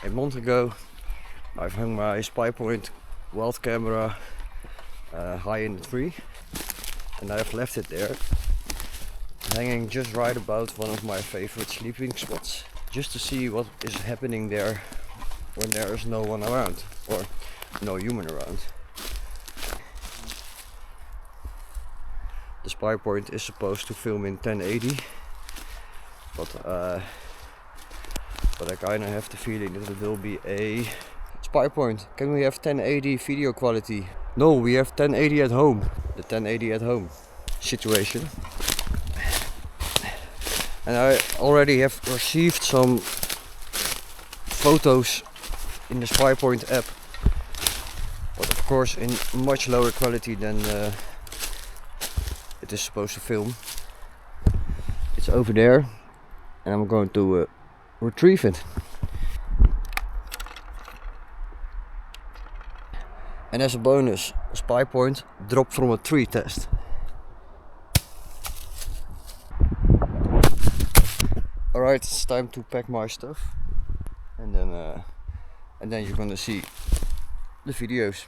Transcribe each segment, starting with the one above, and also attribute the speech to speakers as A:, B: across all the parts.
A: A month ago I've hung my spy point wild camera high in the tree, and I've left it there, hanging just right about one of my favorite sleeping spots, just to see what is happening there when there is no one around, or no human around. The spy point is supposed to film in 1080, but I kinda have the feeling that it will be a spy point. Can we have 1080 video quality? No, we have 1080 at home. The 1080 at home situation. And I already have received some photos in the spy point app, but of course in much lower quality than it is supposed to film. It's over there, and I'm going to retrieve it. And as a bonus, a spy point dropped from a tree test. Alright, it's time to pack my stuff, and then you're gonna see the videos.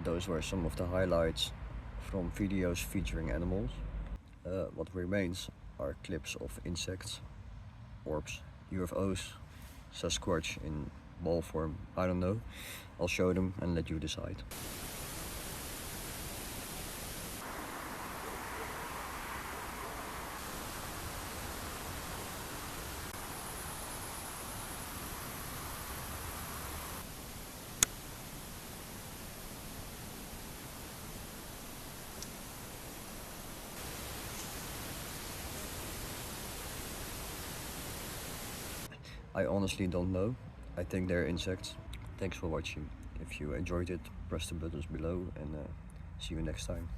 A: Those were some of the highlights from videos featuring animals. What remains are clips of insects, orbs, UFOs, Sasquatch in ball form, I don't know. I'll show them and let you decide. I honestly don't know. I think they're insects. Thanks for watching. If you enjoyed it, press the buttons below, and see you next time.